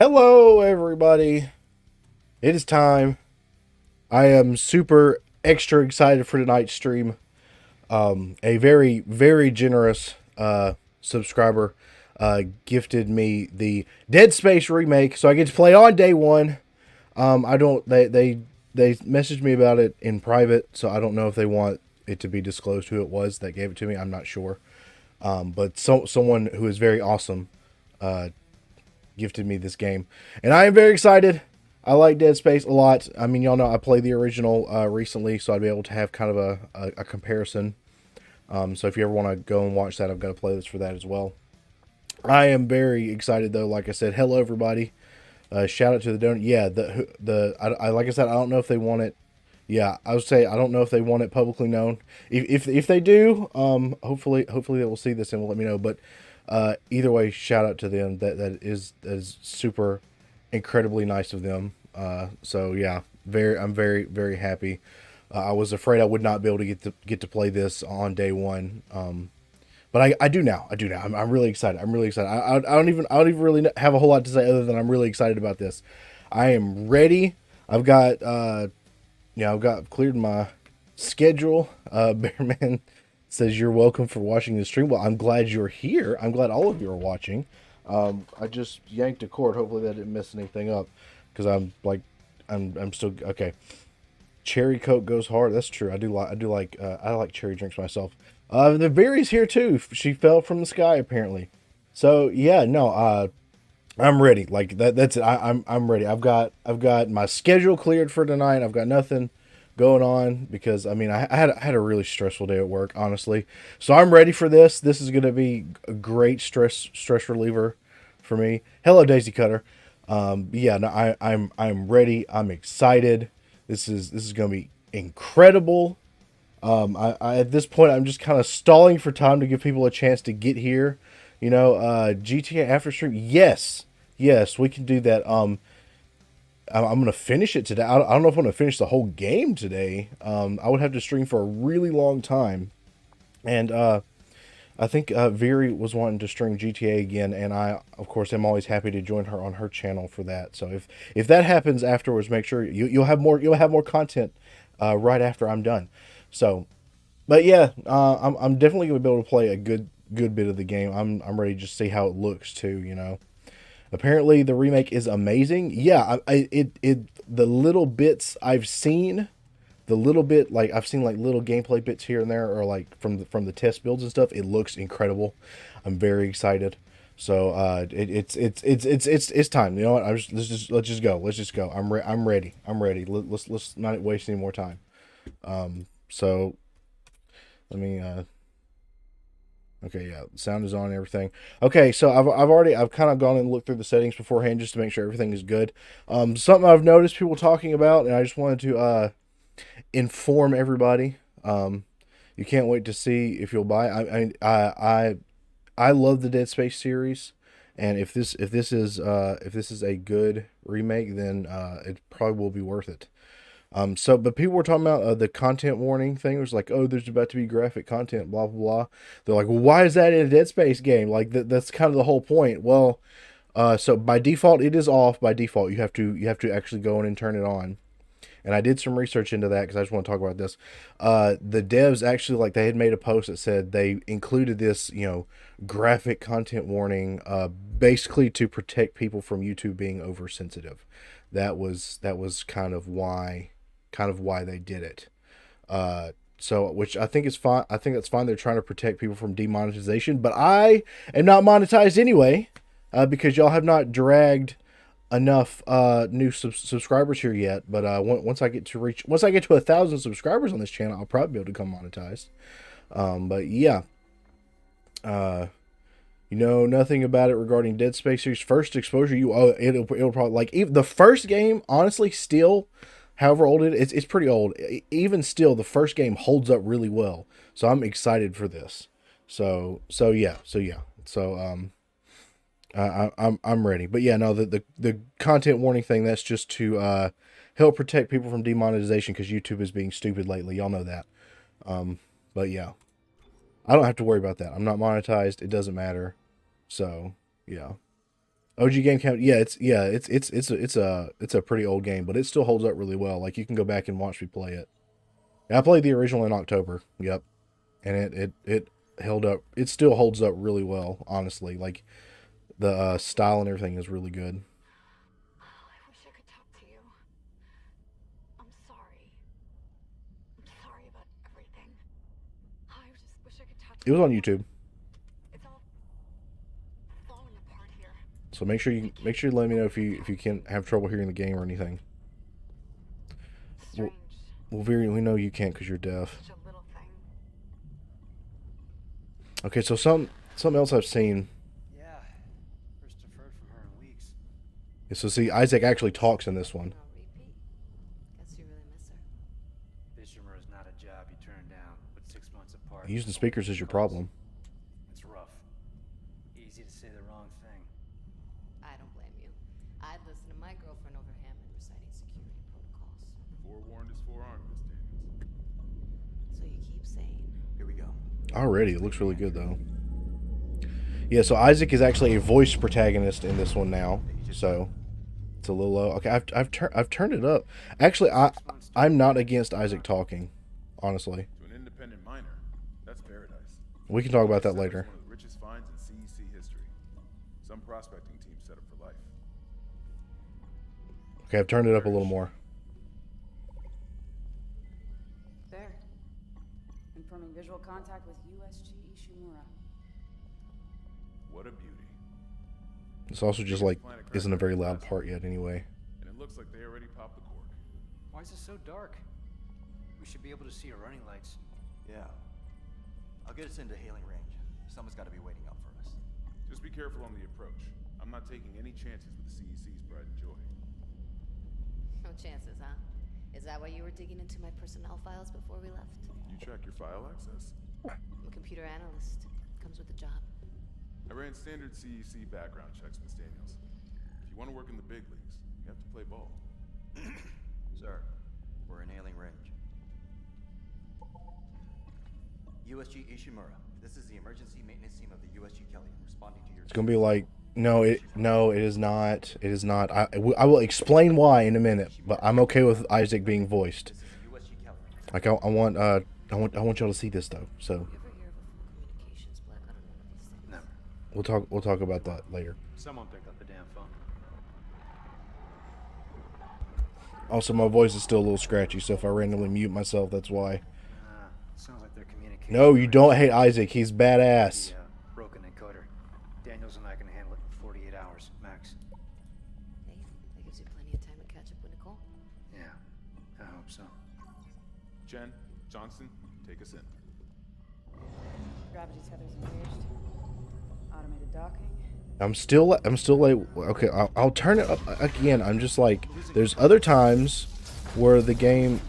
Hello, everybody. It is time. I am super extra excited for tonight's stream. A very, very generous subscriber gifted me the Dead Space remake, so I get to play on day one. I don't. They messaged me about it in private, so I don't know if they want it to be disclosed who it was that gave it to me. I'm not sure. But someone who is very awesome gifted me this game, and I am very excited. I like Dead Space a lot. I mean, y'all know I played the original recently, so I'd be able to have kind of a comparison. So if you ever want to go and watch that, I've got a playlist for that as well. I am very excited though. Like I said, hello everybody. Shout out to the donor. Yeah, I like I said, I don't know if they want it. Yeah, I would say I don't know if they want it publicly known. If they do, hopefully they will see this and will let me know. But either way, shout out to them. That is super incredibly nice of them. So yeah, I'm very very happy. I was afraid I would not be able to get to play this on day one. But I do now. I do now. I'm really excited. I'm really excited. I don't even really have a whole lot to say other than I'm really excited about this. I am ready. I've got I've got cleared my schedule. Bearman says you're welcome for watching the stream. Well, I'm glad you're here. I'm glad all of you are watching. I just yanked a cord. Hopefully that didn't mess anything up, because I'm still okay. Cherry Coke goes hard. That's true. I like cherry drinks myself. The berry's here too. She fell from the sky apparently. So yeah, no. I'm ready. Like that's it. I'm ready. I've got my schedule cleared for tonight. I've got nothing going on because I mean I had a really stressful day at work, honestly. So I'm ready for this. This is gonna be a great stress reliever for me. Hello, Daisy Cutter. Yeah, no, I'm ready. I'm excited. This is gonna be incredible. I at this point I'm just kind of stalling for time to give people a chance to get here. GTA after stream. Yes, we can do that. I'm gonna finish it today. I don't know if I'm gonna finish the whole game today. I would have to stream for a really long time, and I think Viri was wanting to stream GTA again, and I, of course, am always happy to join her on her channel for that. So if that happens afterwards, make sure you'll have more content right after I'm done. So, but yeah, I'm definitely gonna be able to play a good bit of the game. I'm ready to just see how it looks too. Apparently the remake is amazing. Yeah, the little bits I've seen, I've seen like little gameplay bits here and there, or like from the test builds and stuff. It looks incredible. I'm very excited. So it's time. You know what? Let's just go. I'm ready. Let's not waste any more time. So let me okay, yeah, sound is on and everything. Okay, so I've kind of gone and looked through the settings beforehand just to make sure everything is good. Something I've noticed people talking about, and I just wanted to inform everybody. You can't wait to see if you'll buy. I love the Dead Space series, and if this is a good remake, then it probably will be worth it. But people were talking about the content warning thing. It was like, oh, there's about to be graphic content, blah blah blah. They're like, well, why is that in a Dead Space game? Like that's kind of the whole point. Well, so by default, it is off. By default, you have to actually go in and turn it on. And I did some research into that because I just want to talk about this. The devs actually, like, they had made a post that said they included this, graphic content warning, basically to protect people from YouTube being oversensitive. That was kind of why they did it. So which I think is fine. I think that's fine. They're trying to protect people from demonetization, but I am not monetized anyway, because y'all have not dragged enough new subscribers here yet. But once I get to 1,000 subscribers on this channel, I'll probably be able to become monetized. But yeah, nothing about it regarding Dead Space series first exposure. It'll probably, like, even the first game, honestly, still, however old it's pretty old. Even still, the first game holds up really well. So I'm excited for this. So yeah. I'm ready. But yeah, no, the content warning thing, that's just to help protect people from demonetization, because YouTube is being stupid lately. Y'all know that. But yeah, I don't have to worry about that. I'm not monetized. It doesn't matter. So yeah. OG game count. Yeah, it's a pretty old game, but it still holds up really well. Like you can go back and watch me play it. I played the original in October. Yep, and it held up. It still holds up really well. Honestly, like the style and everything is really good. I wish I could talk to you. I'm sorry. I'm sorry about everything. I just wish I could talk to It you. was on YouTube, It's all falling apart here. so make sure you let me know if you can have trouble hearing the game or anything. Strange. Well, we know you can't because you're deaf. Such a little thing. Okay, so something else I've seen. Yeah. First I've heard from her in weeks. So see, Isaac actually talks in this one. No repeat. Guess you really miss her. VTuber is not a job you turn down, but 6 months apart. Using speakers is your problem. It's rough. Easy to say the wrong thing. I don't blame you. I'd listen to my girlfriend over Hammond reciting security protocols. Forewarned is forearmed, Miss Daniels. So you keep saying. Here we go. Already, it looks really good though. Yeah, so Isaac is actually a voice protagonist in this one now. So it's a little low. Okay, I've turned it up. Actually, I'm not against Isaac talking, honestly. To an independent miner, that's paradise. We can talk about that It's later. one of the richest finds in CEC history. Some prospecting team set up for life. Okay, I've turned it up a little more. There. Confirming visual contact with USG Ishimura. What a beauty. It's also just like isn't a very loud part yet anyway. And it looks like they already popped the cork. Why is it so dark? We should be able to see her running lights. Yeah. I'll get us into hailing range. Someone's got to be waiting up for us. Just be careful on the approach. I'm not taking any chances with the CEC's pride and joy. No chances, huh? Is that why you were digging into my personnel files before we left? You track your file access? I'm a computer analyst. Comes with the job. I ran standard CEC background checks, Miss Daniels. If you want to work in the big leagues, you have to play ball. Sir, we're in hailing range. USG Ishimura. This is the emergency maintenance team of the USG Kelly responding to your... It's gonna be like no, it is not. It is not. I will explain why in a minute, but I'm okay with Isaac being voiced. This is USG Kelly. Like I want y'all to see this though. So You ever hear of a full communications blackout on one of these things? Never. we'll talk about that later. Someone pick up the damn phone. Also, my voice is still a little scratchy, so if I randomly mute myself, that's why. Sounds like they're communicating. No, you don't hate Isaac. He's badass. The broken encoder. Daniels and I can handle it in 48 hours, max. Hey, that gives you plenty of time to catch up with Nicole. Yeah, I hope so. Jen, Johnston, take us in. Gravity tethers engaged. Automated docking. I'm still like, okay, I'll turn it up again. I'm just like, there's other times where the game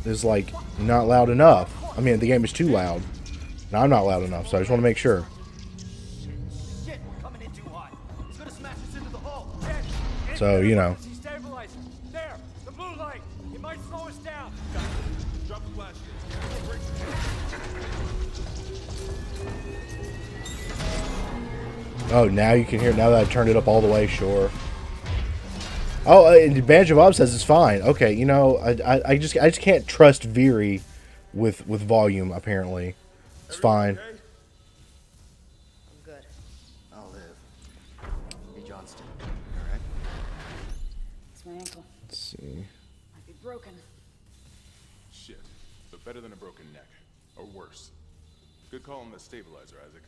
is like not loud enough. I mean, the game is too loud. And I'm not loud enough, so I just want to make sure. Shit, we're coming in too hot. It's gonna smash us into the hull. So, you know. Stabilizer. There, the blue light. It might slow us down. Drop the flash. Oh, now you can hear it. Now that I've turned it up all the way, sure. Oh, and Banjo Bob says it's fine. Okay, you know, I just can't trust Veery with volume. Apparently, it's fine. I'm good. I'll live. Hey, Johnston. All right? It's my ankle. Let's see. Might be broken. Shit, but better than a broken neck. Or worse. Good call on the stabilizer, Isaac.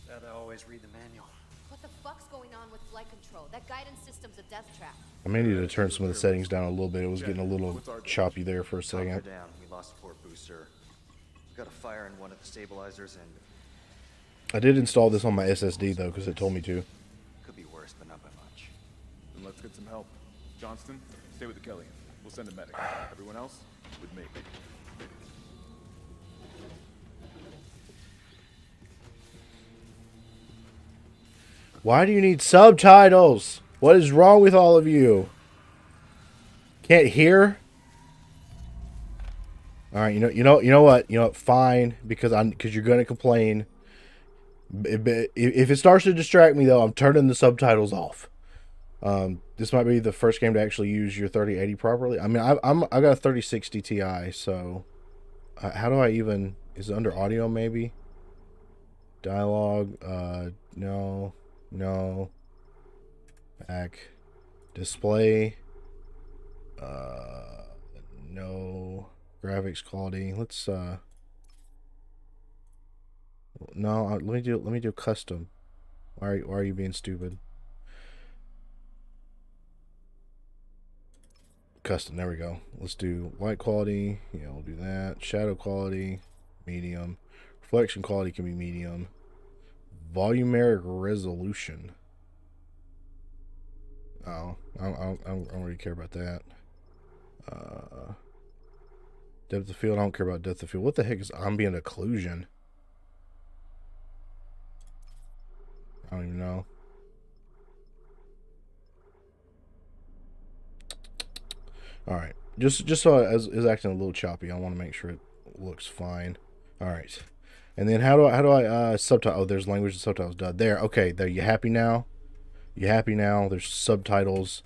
Gotta always read the manual. What the fuck's going on with flight control? That guidance system's a death trap. I may need to turn some of the settings down a little bit. It was getting a little choppy there for a Calm her second. down. We lost a port booster. We got a fire in one of the stabilizers and I did install this on my SSD though, because it told me to. could be worse, but not by much. Then let's get some help. Johnston, stay with the Kelly. We'll send a medic. Everyone else, with me. Why do you need subtitles? What is wrong with all of you? Can't hear? All right, you know what? Fine, because you're gonna complain. If it starts to distract me, though, I'm turning the subtitles off. This might be the first game to actually use your 3080 properly. I mean, I got a 3060 Ti, so how do I even? Is it under audio maybe? Dialogue? No, no. Back. Display. No. Graphics quality. Let's no. Let me do custom. Why are you being stupid? Custom. There we go. Let's do light quality. Yeah, we'll do that. Shadow quality, medium. Reflection quality can be medium. Volumeric resolution. Oh, I don't really care about that. Depth of field. I don't care about depth of field. What the heck is ambient occlusion? I don't even know. All right, just so it is acting a little choppy, I want to make sure it looks fine. All right, and then how do I subtitle? Oh, there's language and subtitles done there. Okay, there. You happy now? You happy now? There's subtitles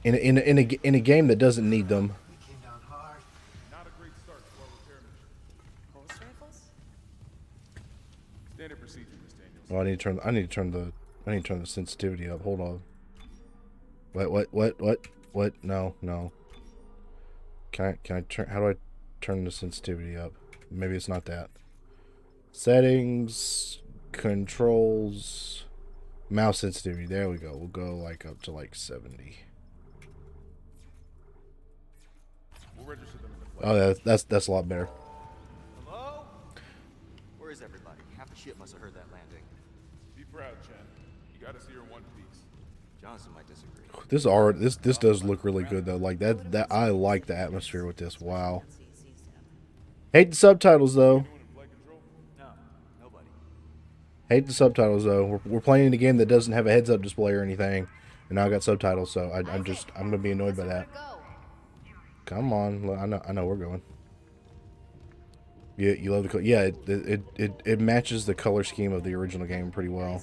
in a game that doesn't need them. Not a great start to our repair mission. Pulse rifles? Standard procedure, Miss Daniels. Well, I need to turn the sensitivity up. Hold on. What? No. Can I turn? How do I turn the sensitivity up? Maybe it's not that. Settings, controls, mouse sensitivity. There we go. We'll go like up to like 70. We'll register them in the flight. Oh, that's a lot better. Hello? Where is everybody? Half the ship must have heard that landing. Be proud, Chen. You got us here in one piece. Johnson might disagree. This does look really good though. Like that I like the atmosphere with this. Wow. Hate the subtitles though. Anyone in flight control? No, nobody. Hate the subtitles though. We're playing a game that doesn't have a heads-up display or anything, and now I got subtitles, so I'm gonna be annoyed by that. Come on, I know we're going. Yeah, you love the color. Yeah, it matches the color scheme of the original game pretty well.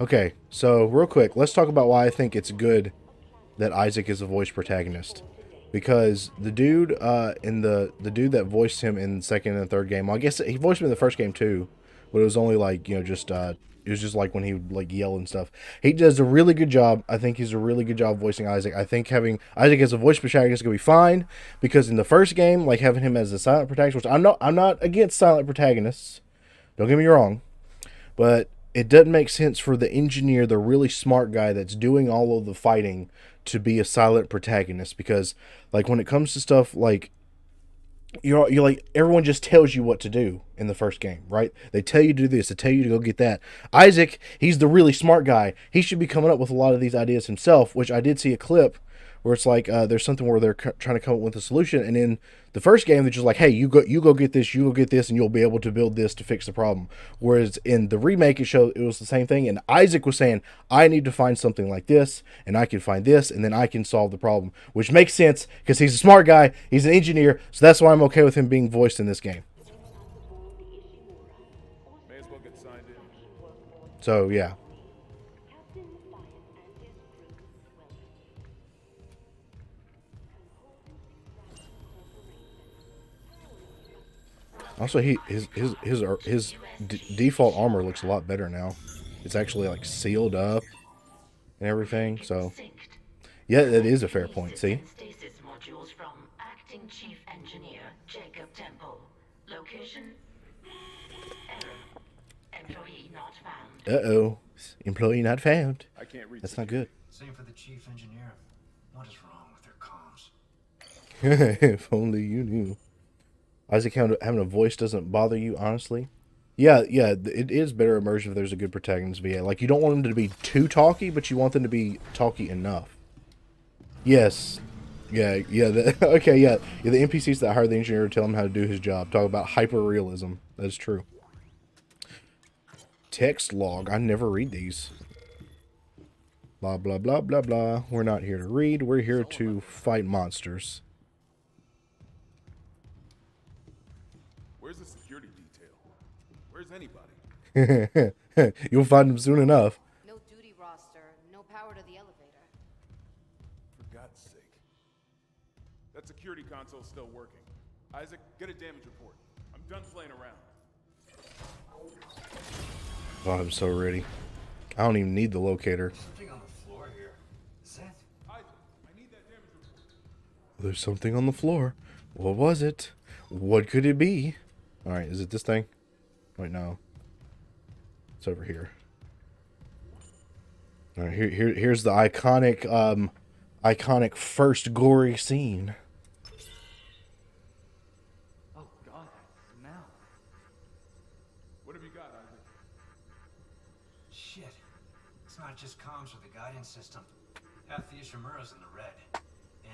Okay, so real quick, let's talk about why I think it's good that Isaac is a voice protagonist. Because the dude the dude that voiced him in the second and third game, well, I guess he voiced him in the first game too, but it was only like, just it was just like when he would like yell and stuff. He does a really good job. I think he's a really good job voicing Isaac. I think having Isaac as a voice protagonist is gonna be fine, because in the first game, like having him as a silent protagonist, which I'm not against silent protagonists. Don't get me wrong, but it doesn't make sense for the engineer, the really smart guy that's doing all of the fighting, to be a silent protagonist. Because like when it comes to stuff like you're like, everyone just tells you what to do in the first game, right? They tell you to do this, they tell you to go get that. Isaac, he's the really smart guy. He should be coming up with a lot of these ideas himself, which I did see a clip where it's like there's something where they're trying to come up with a solution, and in the first game they're just like, hey, you go get this, and you'll be able to build this to fix the problem. Whereas in the remake it was the same thing, and Isaac was saying, I need to find something like this, and I can find this, and then I can solve the problem, which makes sense because he's a smart guy, he's an engineer, so that's why I'm okay with him being voiced in this game. May as well get signed in. So yeah. Also, his default armor looks a lot better now. It's actually like sealed up and everything. So, yeah, that is a fair point. See. Stasis modules from acting chief engineer Jacob Temple. Location: error. Employee not found. Uh-oh. Employee not found. I can't reach. That's not good. Same for the chief engineer. What is wrong with their comms? If only you knew. Isaac having a voice doesn't bother you, honestly. Yeah, it is better immersion if there's a good protagonist. But yeah, like you don't want them to be too talky, but you want them to be talky enough. Yes. Yeah. Okay, yeah. The NPCs that hire the engineer to tell him how to do his job. Talk about hyper-realism. That is true. Text log. I never read these. Blah, blah, blah, blah, blah. We're not here to read. We're here to fight monsters. Where's the security detail? Where's anybody? You'll find him soon enough. No duty roster, no power to the elevator. For God's sake. That security console's still working. Isaac, get a damage report. I'm done playing around. Oh, I'm so ready. I don't even need the locator. Something on the floor here. Is that? Isaac, I need that damage report. There's something on the floor. What was it? What could it be? Alright, is it this thing? Wait, no. It's over here. Alright, here's the iconic, iconic first gory scene. Oh God, that smell. What have you got, Isaac? Shit. It's not just comms or the guidance system. Half the Ishimura's in the red.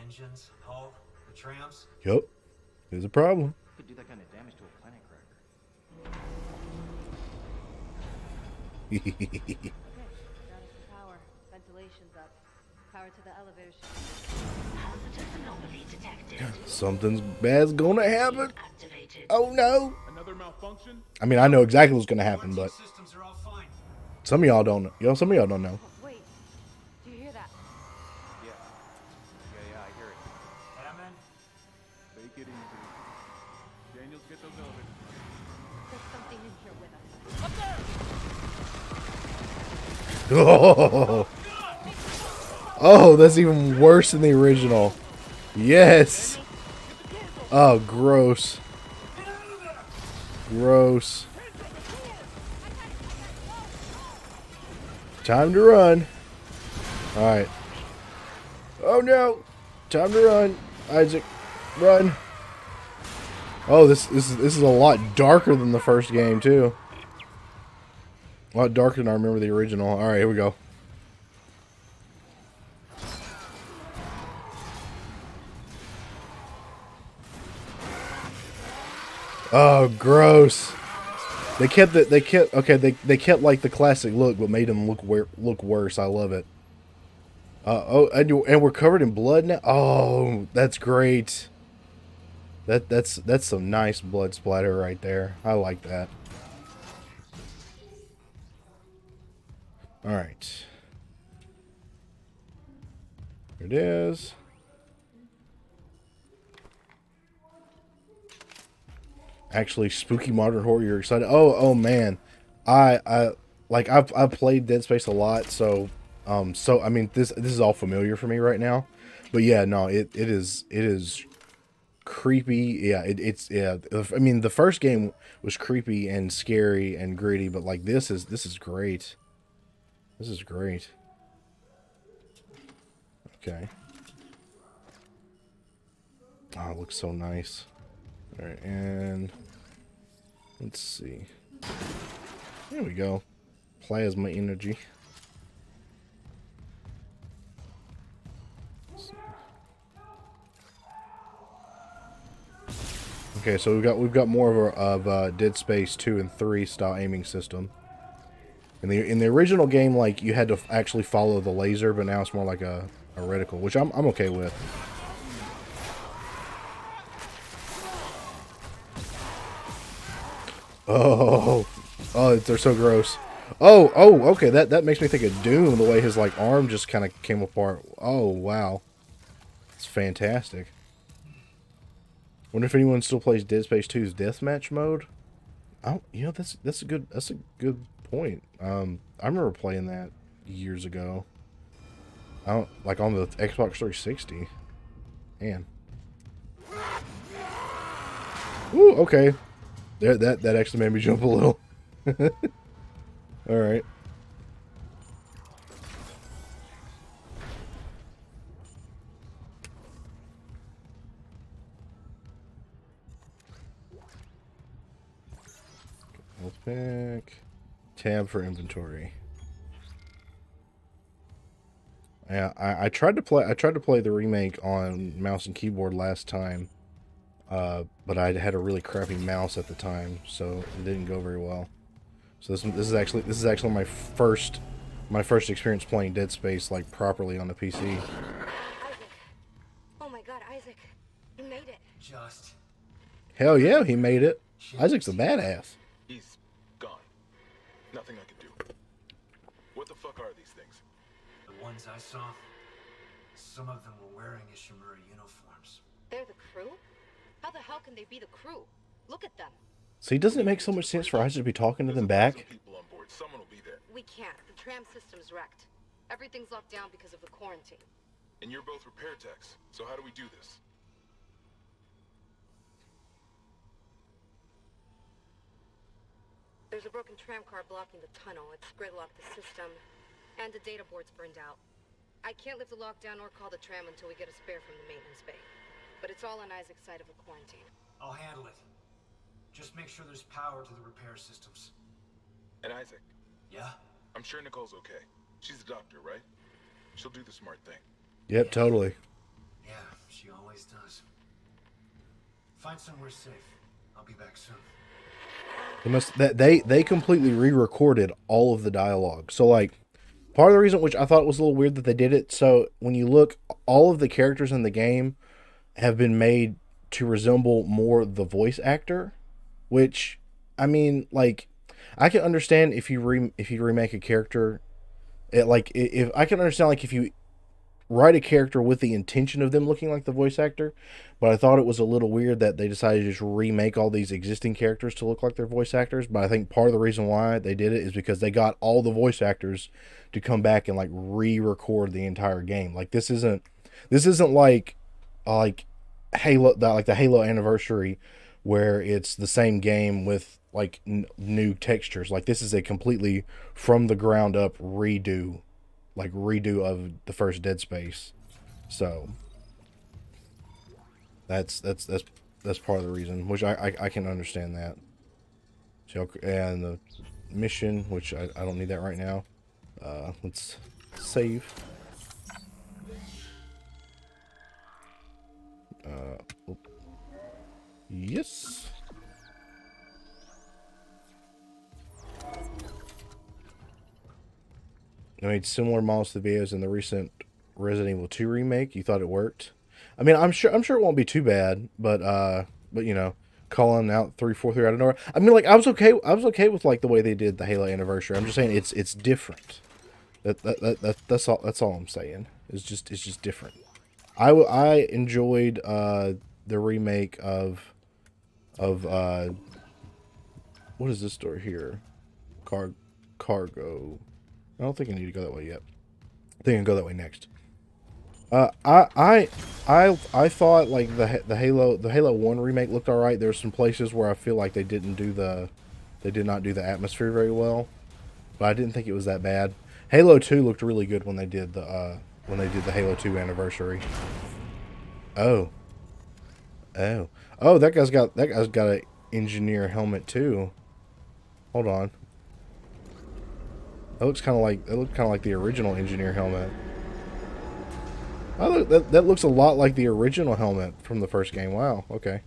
Engines, hull, the trams. Yup. There's a problem. Could do that kind of damage to a planet cracker. Okay, got us the power. Ventilation's up. Power to the elevator shaft. Positive anomaly detected. Something's bad's gonna happen. Activated. Oh no. Another malfunction? I mean, I know exactly what's gonna happen, but Systems are all fine. some of y'all don't know. Some of y'all don't know. Oh, wait. Do you hear that? Yeah. Yeah, I hear it. Hammond? Take it easy. Daniels, get those elevators. There's something in here with us. Oh, oh, that's even worse than the original. Yes. Oh, gross. Gross. Time to run. All right. Oh no. Time to run. Isaac, run. Oh, this is a lot darker than the first game too. A lot darker than I remember the original. All right, here we go. Oh, gross. They kept like the classic look, but made them look worse. I love it. Oh, and we're covered in blood now. Oh, that's great. That's some nice blood splatter right there. I like that. All right. Here it is. Actually, spooky modern horror. You're excited? Oh man, I've played Dead Space a lot, so I mean this is all familiar for me right now. But yeah, no, it is creepy. Yeah, yeah. I mean, the first game was creepy and scary and gritty, but like this is great. This is great. Okay. Oh, it looks so nice. All right, and let's see. There we go. Plasma energy. Okay, so we've got more of Dead Space 2 and 3 style aiming system. In the original game, like you had to actually follow the laser, but now it's more like a reticle, which I'm okay with. Oh, they're so gross. Oh, okay. That makes me think of Doom. The way his like arm just kind of came apart. Oh wow, it's fantastic. Wonder if anyone still plays Dead Space 2's deathmatch mode. Oh, you know that's a good point. I remember playing that years ago. I don't like on the Xbox 360. Man. Ooh, okay. That actually made me jump a little. All right. Health pack. Tab for inventory. Yeah, I tried to play the remake on mouse and keyboard last time. But I had a really crappy mouse at the time, so it didn't go very well. So this is actually my first experience playing Dead Space like properly on the PC. Isaac. Oh my God, Isaac. You made it. Just. Hell yeah, he made it. Shit, Isaac's a is he- badass. He's gone. Nothing I can do. What the fuck are these things? The ones I saw, some of them were wearing Ishimura uniforms. They're the crew? How the hell can they be the crew? Look at them. See, doesn't it make so much sense for Isaac to be talking to them There's 1,000 back? people on board. Someone will be there. We can't. The tram system's wrecked. Everything's locked down because of the quarantine. And you're both repair techs. So how do we do this? There's a broken tram car blocking the tunnel. It's gridlocked the system. And the data board's burned out. I can't lift the lockdown or call the tram until we get a spare from the maintenance bay. But it's all on Isaac's side of the quarantine. I'll handle it. Just make sure there's power to the repair systems. And Isaac, Yeah? I'm sure Nicole's okay. She's a doctor, right? She'll do the smart thing. Yep, totally. Yeah, she always does. Find somewhere safe. I'll be back soon. They completely re-recorded all of the dialogue. So like, part of the reason which I thought was a little weird that they did it. So when you look, all of the characters in the game have been made to resemble more the voice actor, which I mean, like, I can understand if you remake a character, if I can understand like if you write a character with the intention of them looking like the voice actor, but I thought it was a little weird that they decided to just remake all these existing characters to look like their voice actors. But I think part of the reason why they did it is because they got all the voice actors to come back and like re-record the entire game. Like this isn't like Halo, the Halo anniversary where it's the same game with like new textures. Like this is a completely from the ground up redo of the first Dead Space. So that's part of the reason, which I can understand that. So, and the mission, which I don't need that right now. Let's save. Yes. I made similar models to the videos in the recent Resident Evil 2 remake. You thought it worked? I mean, I'm sure it won't be too bad, but you know, calling out 343 out of nowhere. I mean, like I was okay with like the way they did the Halo anniversary. I'm just saying it's different. That's all I'm saying. It's just different. I enjoyed the remake of what is this door here? Cargo. I don't think I need to go that way yet. I think I can go that way next. I thought like the Halo 1 remake looked alright. There were some places where I feel like they did not do the atmosphere very well, but I didn't think it was that bad. Halo 2 looked really good when they did the Halo 2 anniversary. Oh, that guy's got an engineer helmet too. Hold on. That looks kind of like the original engineer helmet. Oh, look, that looks a lot like the original helmet from the first game. Wow. Okay.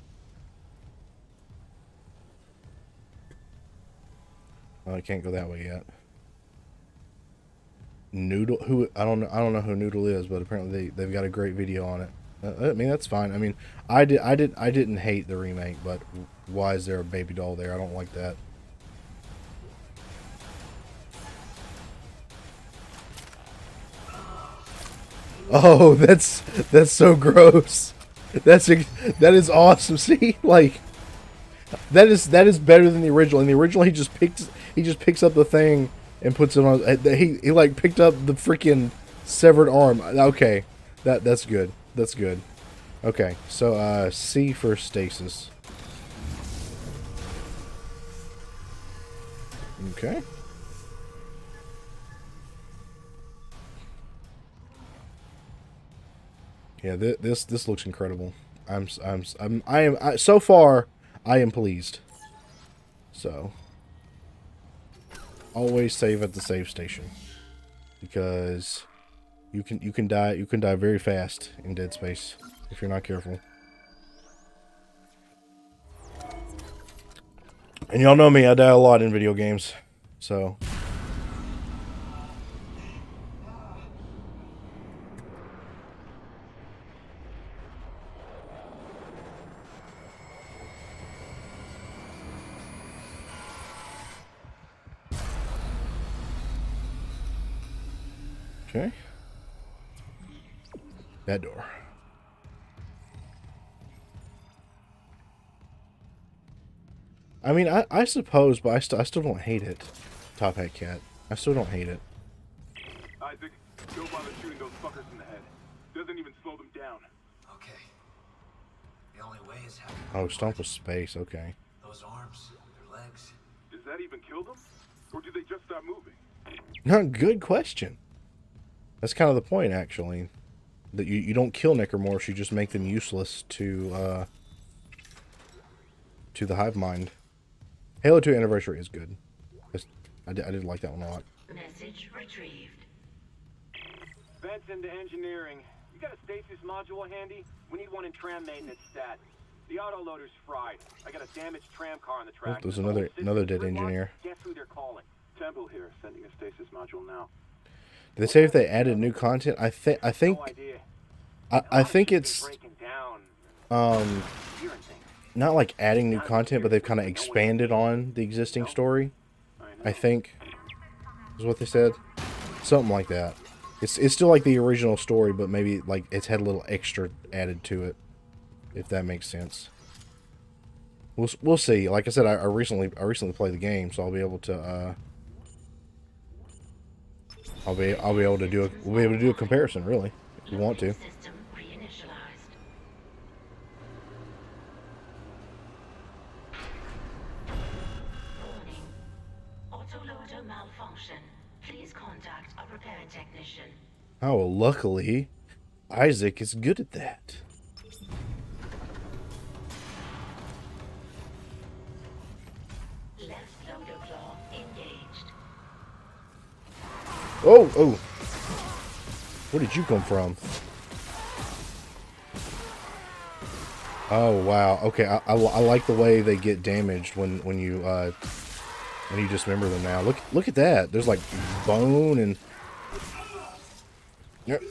Oh, I can't go that way yet. Noodle, who I don't know who Noodle is, but apparently they've got a great video on it. I mean, that's fine. I mean, I didn't hate the remake, but why is there a baby doll there? I don't like that. Oh, that's so gross. That is awesome. See, like that is better than the original. In the original, he just picks up the thing and puts it on. He like picked up the freaking severed arm. Okay, that's good. That's good. Okay, so C for stasis. Okay. Yeah, this looks incredible. So far I am pleased. So always save at the save station because you can die very fast in Dead Space if you're not careful. And y'all know me, I die a lot in video games. So Okay. That door. I mean, I suppose, but I still don't hate it. Top Hat Cat. I still don't hate it. Isaac, don't bother shooting those fuckers in the head. Doesn't even slow them down. Okay. The only way is having. Oh, Stomp with space. Okay. Those arms, their legs. Does that even kill them? Or do they just stop moving? Good question. That's kind of the point, actually. That you don't kill necromorphs, you just make them useless to the hive mind. Halo 2 Anniversary is good. I did like that one a lot. Message retrieved. Vents into engineering. You got a stasis module handy? We need one in tram maintenance stat. The autoloader's fried. I got a damaged tram car on the track. Oh, there's another dead engineer. Guess who they're calling? Temple here, sending a stasis module now. Did they say if they added new content? I think No idea. I think it's Breaking down. Hearing things. not like adding new content, but they've kind of expanded on the existing story. I think is what they said. Something like that. It's still like the original story, but maybe like it's had a little extra added to it, if that makes sense. We'll see. Like I said, I recently played the game, so I'll be able to I'll be able to do a comparison, really, if you want to. System reinitialized. Warning. Autoloader malfunction. Please contact a repair technician. Oh, well, luckily, Isaac is good at that. Left loader claw engaged. Oh! Where did you come from? Oh, wow. Okay, I like the way they get damaged when you dismember them now. Look at that. There's like bone and... Yep.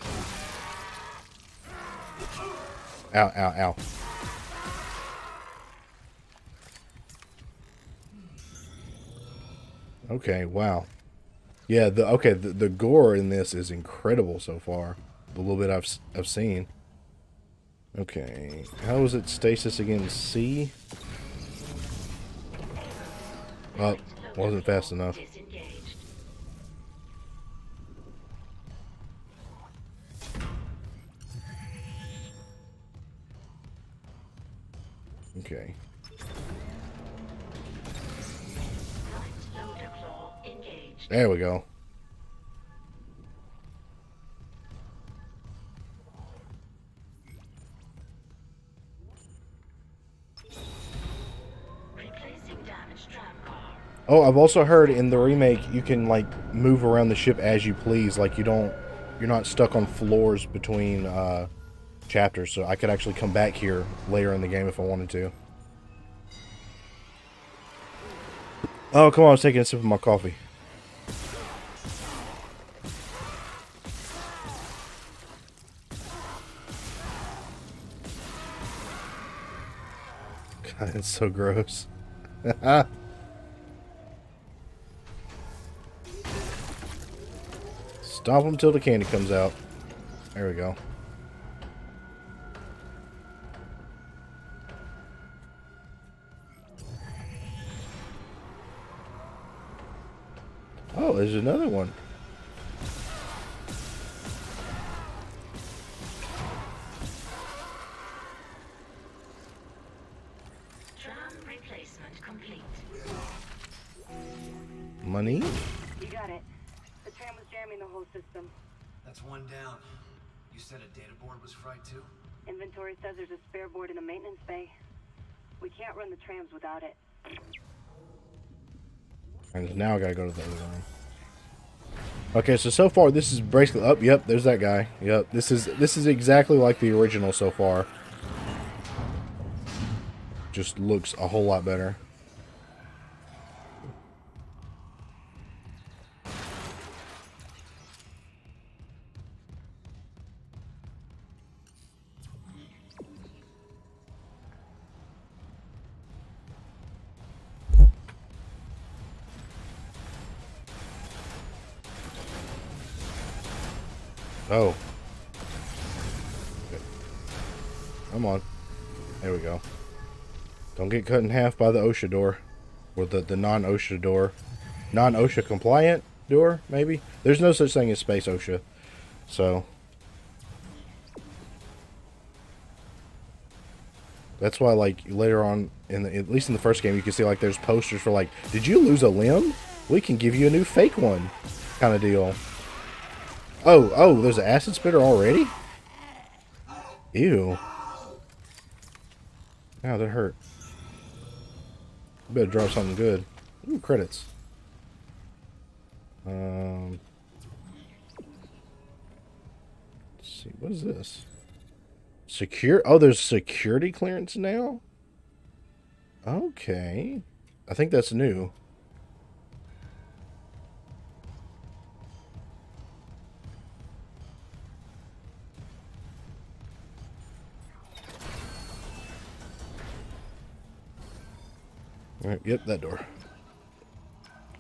Ow. Okay, wow. Yeah, the gore in this is incredible so far. The little bit I've seen. Okay, how was it stasis again? C? Oh, wasn't fast enough. Disengaged. Okay. Right loader claw engaged. There we go. Replacing damaged tram car. Oh, I've also heard in the remake you can like move around the ship as you please. Like you're not stuck on floors between chapters. So I could actually come back here later in the game if I wanted to. Oh, come on, I was taking a sip of my coffee. God, it's so gross. Stop them till the candy comes out. There we go. Oh, there's another one. Tram replacement complete. Money? You got it. The tram was jamming the whole system. That's one down. You said a data board was fried too? Inventory says there's a spare board in the maintenance bay. We can't run the trams without it. And now I gotta go to the other one. Okay, so far this is basically... Oh, yep, there's that guy. Yep, this is exactly like the original so far. Just looks a whole lot better. Oh. Okay. Come on. There we go. Don't get cut in half by the OSHA door. Or the non-OSHA door. Non-OSHA compliant door, maybe? There's no such thing as space OSHA. So. That's why, like, later on, at least in the first game, you can see, like, there's posters for, like, did you lose a limb? We can give you a new fake one. Kind of deal. Oh, there's an acid spitter already? Ew. Ow, that hurt. Better draw something good. Ooh, credits. Let's see, what is this? Oh, there's security clearance now? Okay. I think that's new. Alright, yep, that door.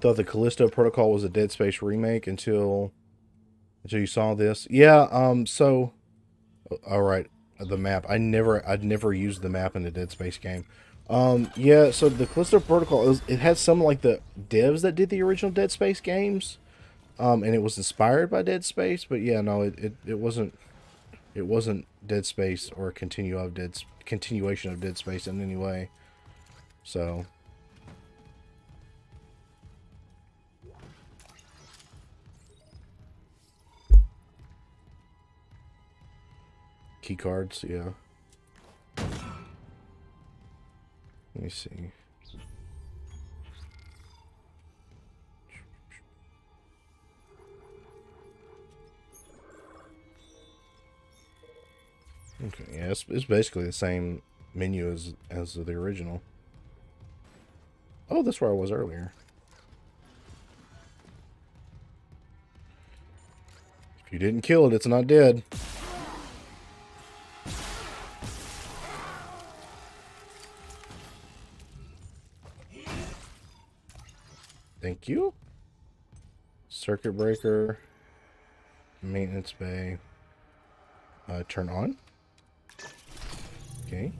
Thought the Callisto Protocol was a Dead Space remake until you saw this. Yeah, so alright, the map. I'd never used the map in the Dead Space game. Yeah, so the Callisto Protocol it had some like the devs that did the original Dead Space games. And it was inspired by Dead Space, but yeah, no, it wasn't Dead Space or a continuation of Dead Space in any way. So key cards, yeah. Let me see. Okay, yeah, it's basically the same menu as the original. Oh, that's where I was earlier. If you didn't kill it, it's not dead. Thank you. Circuit breaker. Maintenance bay. Turn on. Okay.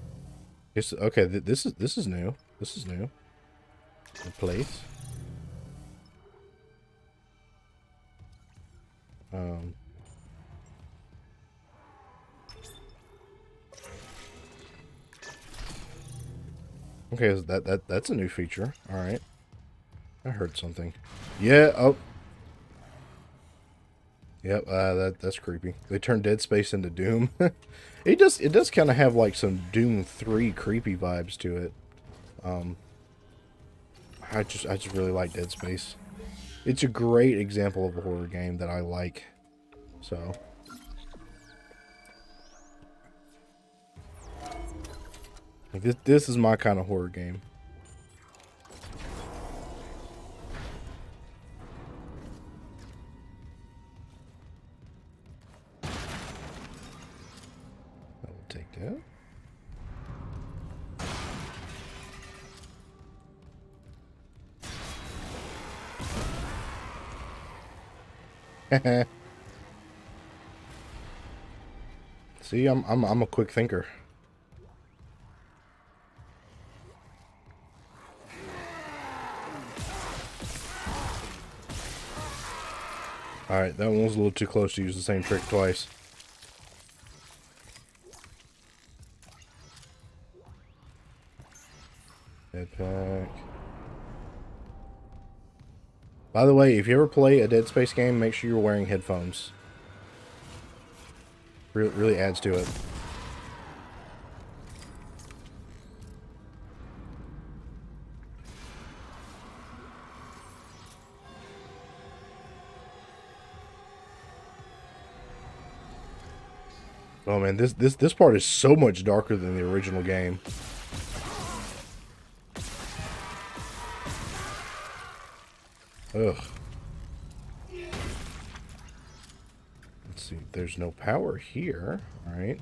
Okay, this is new. This is new. Replace. Okay, that's a new feature. All right. I heard something. Yeah. Oh. Yep. That's creepy. They turned Dead Space into Doom. It does kind of have like some Doom 3 creepy vibes to it. I just really like Dead Space. It's a great example of a horror game that I like. So. Like this is my kind of horror game. I will take that. See, I'm a quick thinker. Alright, that one was a little too close to use the same trick twice. Headpack. By the way, if you ever play a Dead Space game, make sure you're wearing headphones. Really adds to it. Oh man, this part is so much darker than the original game. Ugh. Let's see. There's no power here. All right.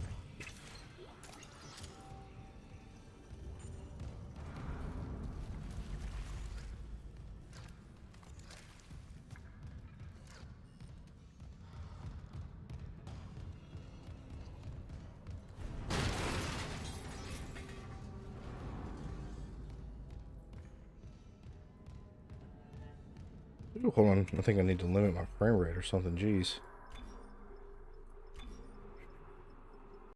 Ooh, hold on. I think I need to limit my frame rate or something. Jeez.